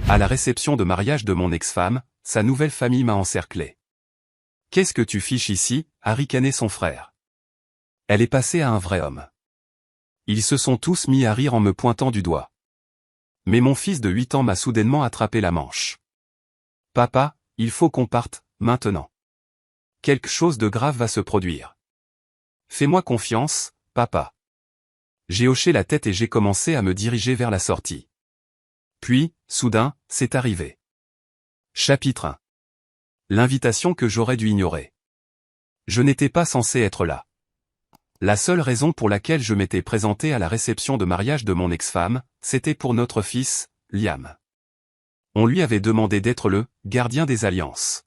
À la réception de mariage de mon ex-femme, sa nouvelle famille m'a encerclé. « Qu'est-ce que tu fiches ici » a ricané son frère. Elle est passée à un vrai homme. Ils se sont tous mis à rire en me pointant du doigt. Mais mon fils de 8 ans m'a soudainement attrapé la manche. « Papa, il faut qu'on parte, maintenant. Quelque chose de grave va se produire. Fais-moi confiance, papa. » J'ai hoché la tête et j'ai commencé à me diriger vers la sortie. Puis, soudain, c'est arrivé. Chapitre 1. L'invitation que j'aurais dû ignorer. Je n'étais pas censé être là. La seule raison pour laquelle je m'étais présenté à la réception de mariage de mon ex-femme, c'était pour notre fils, Liam. On lui avait demandé d'être le « gardien des alliances ».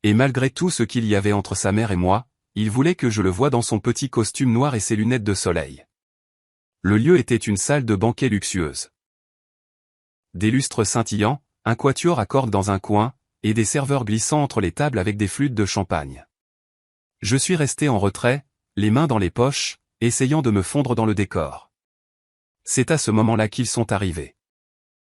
Et malgré tout ce qu'il y avait entre sa mère et moi, il voulait que je le voie dans son petit costume noir et ses lunettes de soleil. Le lieu était une salle de banquet luxueuse. Des lustres scintillants, un quatuor à cordes dans un coin, et des serveurs glissant entre les tables avec des flûtes de champagne. Je suis resté en retrait, les mains dans les poches, essayant de me fondre dans le décor. C'est à ce moment-là qu'ils sont arrivés.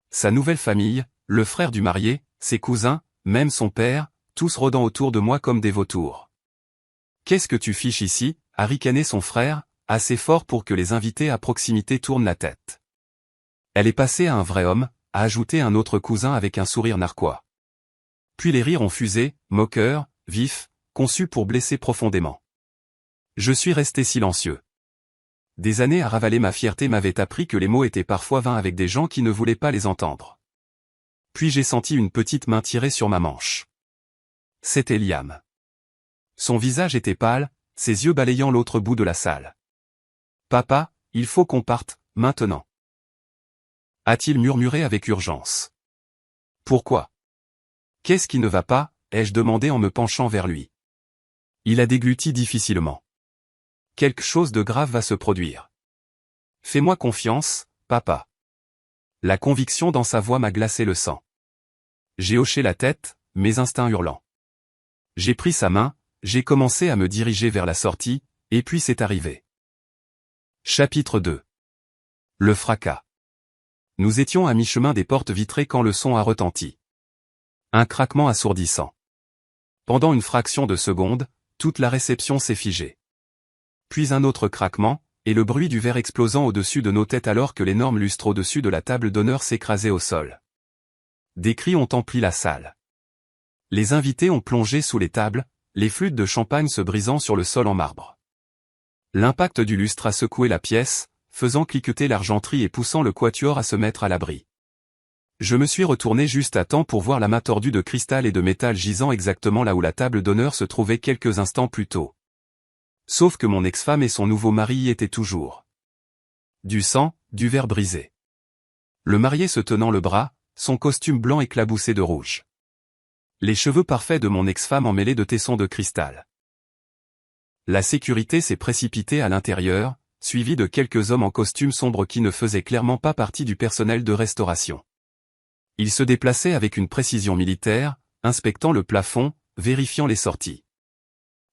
Sa nouvelle famille, le frère du marié, ses cousins, même son père, tous rôdant autour de moi comme des vautours. « Qu'est-ce que tu fiches ici » a ricané son frère, assez fort pour que les invités à proximité tournent la tête. Elle est passée à un vrai homme, a ajouté un autre cousin avec un sourire narquois. Puis les rires ont fusé, moqueurs, vifs, conçus pour blesser profondément. Je suis resté silencieux. Des années à ravaler ma fierté m'avaient appris que les mots étaient parfois vains avec des gens qui ne voulaient pas les entendre. Puis j'ai senti une petite main tirer sur ma manche. C'était Liam. Son visage était pâle, ses yeux balayant l'autre bout de la salle. « Papa, il faut qu'on parte, maintenant. » a-t-il murmuré avec urgence. « Pourquoi ? Qu'est-ce qui ne va pas » ai-je demandé en me penchant vers lui. Il a dégluti difficilement. « Quelque chose de grave va se produire. Fais-moi confiance, papa. » La conviction dans sa voix m'a glacé le sang. J'ai hoché la tête, mes instincts hurlant. J'ai pris sa main, j'ai commencé à me diriger vers la sortie, et puis c'est arrivé. Chapitre 2. Le fracas. Nous étions à mi-chemin des portes vitrées quand le son a retenti. Un craquement assourdissant. Pendant une fraction de seconde, toute la réception s'est figée. Puis un autre craquement, et le bruit du verre explosant au-dessus de nos têtes alors que l'énorme lustre au-dessus de la table d'honneur s'écrasait au sol. Des cris ont empli la salle. Les invités ont plongé sous les tables, les flûtes de champagne se brisant sur le sol en marbre. L'impact du lustre a secoué la pièce, faisant cliqueter l'argenterie et poussant le quatuor à se mettre à l'abri. Je me suis retourné juste à temps pour voir la main tordue de cristal et de métal gisant exactement là où la table d'honneur se trouvait quelques instants plus tôt. Sauf que mon ex-femme et son nouveau mari y étaient toujours. Du sang, du verre brisé. Le marié se tenant le bras, son costume blanc éclaboussé de rouge. Les cheveux parfaits de mon ex-femme emmêlés de tessons de cristal. La sécurité s'est précipitée à l'intérieur, suivie de quelques hommes en costume sombre qui ne faisaient clairement pas partie du personnel de restauration. Ils se déplaçaient avec une précision militaire, inspectant le plafond, vérifiant les sorties.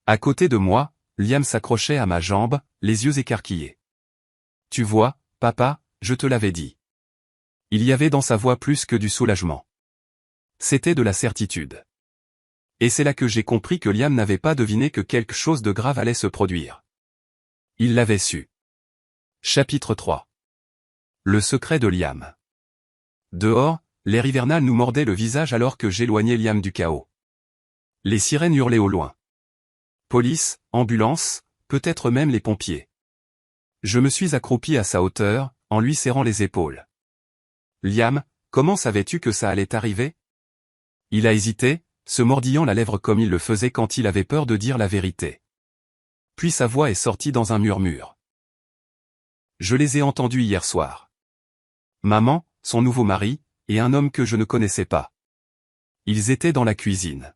À côté de moi, Liam s'accrochait à ma jambe, les yeux écarquillés. « Tu vois, papa, je te l'avais dit. » Il y avait dans sa voix plus que du soulagement. C'était de la certitude. Et c'est là que j'ai compris que Liam n'avait pas deviné que quelque chose de grave allait se produire. Il l'avait su. Chapitre 3. Le secret de Liam. Dehors, l'air hivernal nous mordait le visage alors que j'éloignais Liam du chaos. Les sirènes hurlaient au loin. Police, ambulance, peut-être même les pompiers. Je me suis accroupi à sa hauteur, en lui serrant les épaules. « Liam, comment savais-tu que ça allait arriver ?» Il a hésité, se mordillant la lèvre comme il le faisait quand il avait peur de dire la vérité. Puis sa voix est sortie dans un murmure. « Je les ai entendus hier soir. Maman, son nouveau mari, et un homme que je ne connaissais pas. Ils étaient dans la cuisine.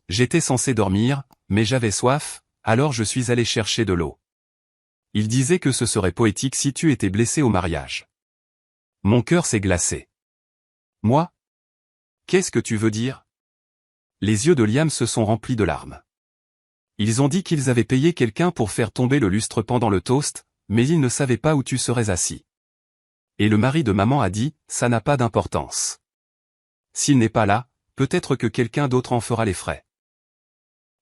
J'étais censé dormir, mais j'avais soif, alors je suis allé chercher de l'eau. Ils disaient que ce serait poétique si tu étais blessé au mariage. » Mon cœur s'est glacé. « Moi ? Qu'est-ce que tu veux dire ?» Les yeux de Liam se sont remplis de larmes. Ils ont dit qu'ils avaient payé quelqu'un pour faire tomber le lustre pendant le toast, mais ils ne savaient pas où tu serais assis. Et le mari de maman a dit, ça n'a pas d'importance. s'il n'est pas là, peut-être que quelqu'un d'autre en fera les frais.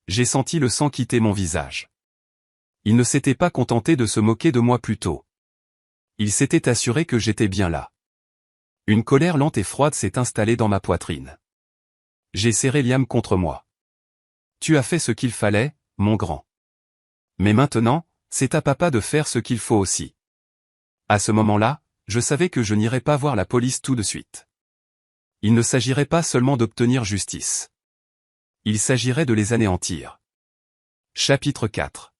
J'ai senti le sang quitter mon visage. Il ne s'était pas contenté de se moquer de moi plus tôt. Il s'était assuré que j'étais bien là. Une colère lente et froide s'est installée dans ma poitrine. J'ai serré Liam contre moi. Tu as fait ce qu'il fallait, mon grand. Mais maintenant, c'est à papa de faire ce qu'il faut aussi. À ce moment-là, je savais que je n'irais pas voir la police tout de suite. Il ne s'agirait pas seulement d'obtenir justice. Il s'agirait de les anéantir. Chapitre 4.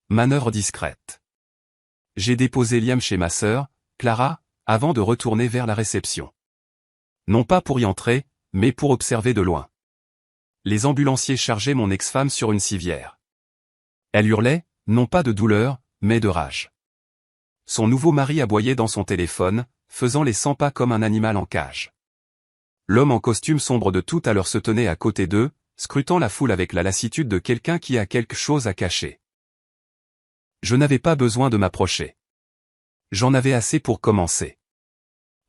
Manœuvre discrète. J'ai déposé Liam chez ma sœur, Clara, avant de retourner vers la réception. Non pas pour y entrer, mais pour observer de loin. Les ambulanciers chargeaient mon ex-femme sur une civière. Elle hurlait, non pas de douleur, mais de rage. Son nouveau mari aboyait dans son téléphone, faisant les 100 pas comme un animal en cage. L'homme en costume sombre de tout à l'heure se tenait à côté d'eux, scrutant la foule avec la lassitude de quelqu'un qui a quelque chose à cacher. Je n'avais pas besoin de m'approcher. J'en avais assez pour commencer.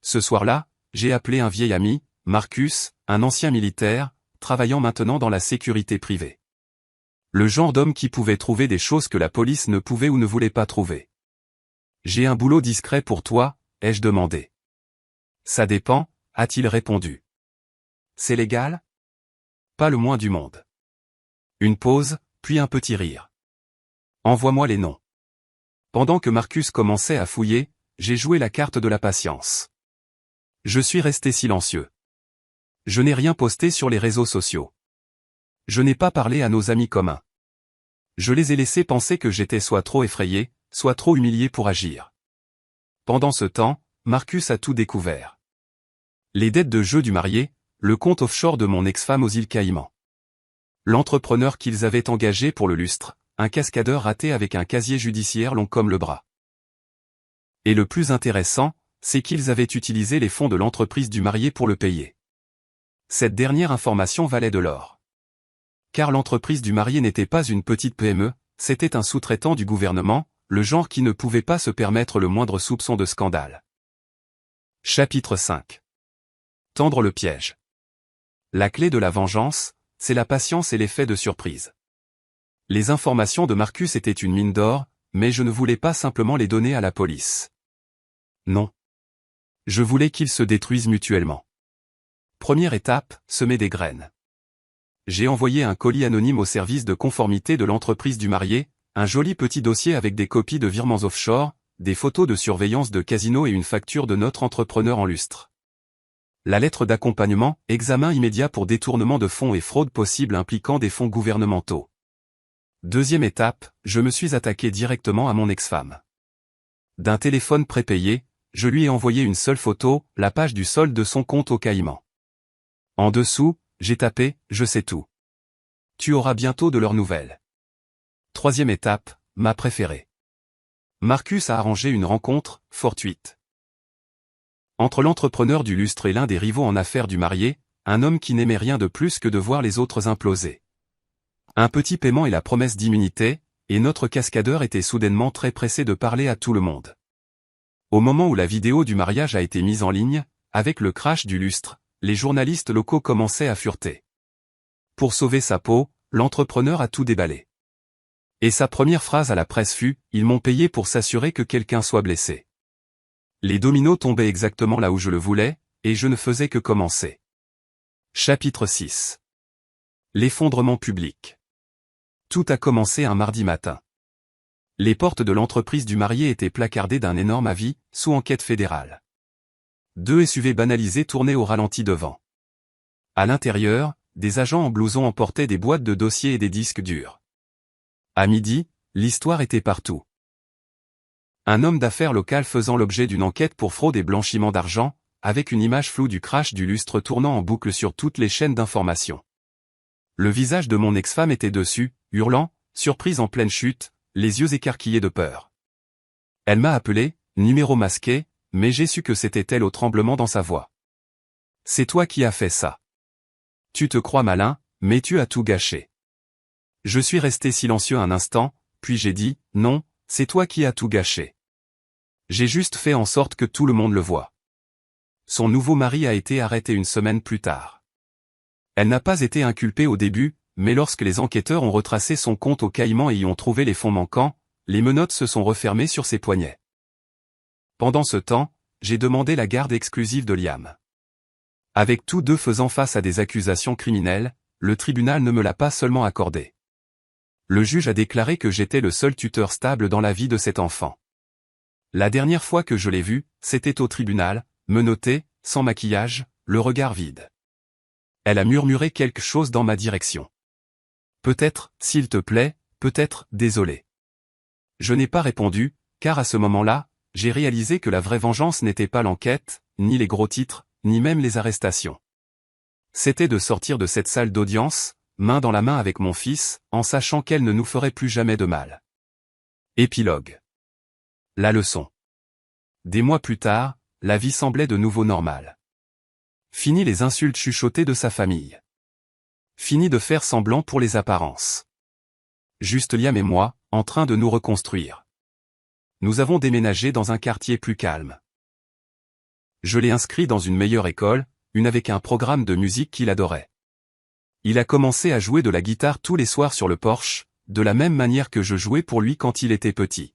Ce soir-là, j'ai appelé un vieil ami, Marcus, un ancien militaire, travaillant maintenant dans la sécurité privée. Le genre d'homme qui pouvait trouver des choses que la police ne pouvait ou ne voulait pas trouver. J'ai un boulot discret pour toi, ai-je demandé. Ça dépend, a-t-il répondu. C'est légal? Pas le moins du monde. Une pause, puis un petit rire. Envoie-moi les noms. Pendant que Marcus commençait à fouiller, j'ai joué la carte de la patience. Je suis resté silencieux. Je n'ai rien posté sur les réseaux sociaux. Je n'ai pas parlé à nos amis communs. Je les ai laissés penser que j'étais soit trop effrayé, soit trop humilié pour agir. Pendant ce temps, Marcus a tout découvert. Les dettes de jeu du marié, le compte offshore de mon ex-femme aux îles Caïmans. L'entrepreneur qu'ils avaient engagé pour le lustre, un cascadeur raté avec un casier judiciaire long comme le bras. Et le plus intéressant, c'est qu'ils avaient utilisé les fonds de l'entreprise du marié pour le payer. Cette dernière information valait de l'or. Car l'entreprise du marié n'était pas une petite PME, c'était un sous-traitant du gouvernement, le genre qui ne pouvait pas se permettre le moindre soupçon de scandale. Chapitre 5. Tendre le piège. La clé de la vengeance, c'est la patience et l'effet de surprise. Les informations de Marcus étaient une mine d'or, mais je ne voulais pas simplement les donner à la police. Non. Je voulais qu'ils se détruisent mutuellement. Première étape, semer des graines. J'ai envoyé un colis anonyme au service de conformité de l'entreprise du marié, un joli petit dossier avec des copies de virements offshore, des photos de surveillance de casino et une facture de notre entrepreneur en lustre. La lettre d'accompagnement, examen immédiat pour détournement de fonds et fraude possible impliquant des fonds gouvernementaux. Deuxième étape, je me suis attaqué directement à mon ex-femme. D'un téléphone prépayé, je lui ai envoyé une seule photo, la page du solde de son compte au Caïman. En dessous, j'ai tapé « Je sais tout. Tu auras bientôt de leurs nouvelles ». Troisième étape, ma préférée. Marcus a arrangé une rencontre, fortuite. Entre l'entrepreneur du lustre et l'un des rivaux en affaires du marié, un homme qui n'aimait rien de plus que de voir les autres imploser. Un petit paiement et la promesse d'immunité, et notre cascadeur était soudainement très pressé de parler à tout le monde. Au moment où la vidéo du mariage a été mise en ligne, avec le crash du lustre, les journalistes locaux commençaient à fureter. Pour sauver sa peau, l'entrepreneur a tout déballé. Et sa première phrase à la presse fut « Ils m'ont payé pour s'assurer que quelqu'un soit blessé ». Les dominos tombaient exactement là où je le voulais, et je ne faisais que commencer. Chapitre 6. L'effondrement public. Tout a commencé un mardi matin. Les portes de l'entreprise du marié étaient placardées d'un énorme avis, sous enquête fédérale. 2 SUV banalisés tournaient au ralenti devant. À l'intérieur, des agents en blouson emportaient des boîtes de dossiers et des disques durs. À midi, l'histoire était partout. Un homme d'affaires local faisant l'objet d'une enquête pour fraude et blanchiment d'argent, avec une image floue du crash du lustre tournant en boucle sur toutes les chaînes d'information. Le visage de mon ex-femme était dessus, hurlant, surprise en pleine chute, les yeux écarquillés de peur. Elle m'a appelé, numéro masqué, mais j'ai su que c'était elle au tremblement dans sa voix. C'est toi qui as fait ça. Tu te crois malin, mais tu as tout gâché. Je suis resté silencieux un instant, puis j'ai dit, non, c'est toi qui as tout gâché. J'ai juste fait en sorte que tout le monde le voie. son nouveau mari a été arrêté une semaine plus tard. Elle n'a pas été inculpée au début, mais lorsque les enquêteurs ont retracé son compte aux Caïmans et y ont trouvé les fonds manquants, les menottes se sont refermées sur ses poignets. Pendant ce temps, j'ai demandé la garde exclusive de Liam. Avec tous deux faisant face à des accusations criminelles, le tribunal ne me l'a pas seulement accordé. Le juge a déclaré que j'étais le seul tuteur stable dans la vie de cet enfant. La dernière fois que je l'ai vu, c'était au tribunal, menotté, sans maquillage, le regard vide. Elle a murmuré quelque chose dans ma direction. Peut-être, s'il te plaît, peut-être, désolé. Je n'ai pas répondu, car à ce moment-là, j'ai réalisé que la vraie vengeance n'était pas l'enquête, ni les gros titres, ni même les arrestations. C'était de sortir de cette salle d'audience, main dans la main avec mon fils, en sachant qu'elle ne nous ferait plus jamais de mal. Épilogue. La leçon. Des mois plus tard, la vie semblait de nouveau normale. Fini les insultes chuchotées de sa famille. Fini de faire semblant pour les apparences. Juste Liam et moi, en train de nous reconstruire. Nous avons déménagé dans un quartier plus calme. Je l'ai inscrit dans une meilleure école, une avec un programme de musique qu'il adorait. Il a commencé à jouer de la guitare tous les soirs sur le porche, de la même manière que je jouais pour lui quand il était petit.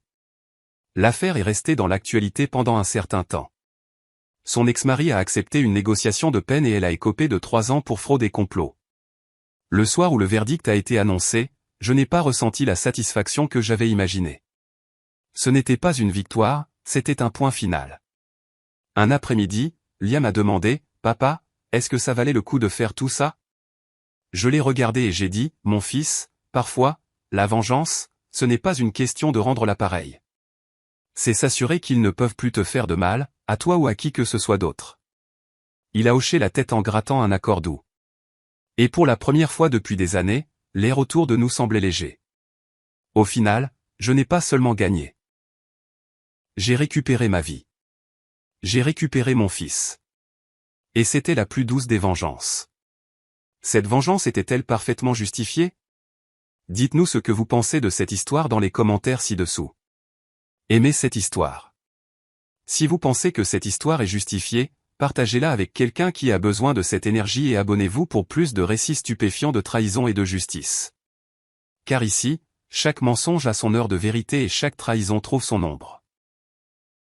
L'affaire est restée dans l'actualité pendant un certain temps. Son ex-mari a accepté une négociation de peine et elle a écopé de 3 ans pour fraude et complot. Le soir où le verdict a été annoncé, je n'ai pas ressenti la satisfaction que j'avais imaginée. Ce n'était pas une victoire, c'était un point final. Un après-midi, Liam a demandé, « Papa, est-ce que ça valait le coup de faire tout ça ?» Je l'ai regardé et j'ai dit, « Mon fils, parfois, la vengeance, ce n'est pas une question de rendre l'appareil. C'est s'assurer qu'ils ne peuvent plus te faire de mal, à toi ou à qui que ce soit d'autre. » Il a hoché la tête en grattant un accord doux. Et pour la première fois depuis des années, l'air autour de nous semblait léger. Au final, je n'ai pas seulement gagné. J'ai récupéré ma vie. J'ai récupéré mon fils. Et c'était la plus douce des vengeances. Cette vengeance était-elle parfaitement justifiée? Dites-nous ce que vous pensez de cette histoire dans les commentaires ci-dessous. Aimez cette histoire. Si vous pensez que cette histoire est justifiée, partagez-la avec quelqu'un qui a besoin de cette énergie et abonnez-vous pour plus de récits stupéfiants de trahison et de justice. Car ici, chaque mensonge a son heure de vérité et chaque trahison trouve son ombre.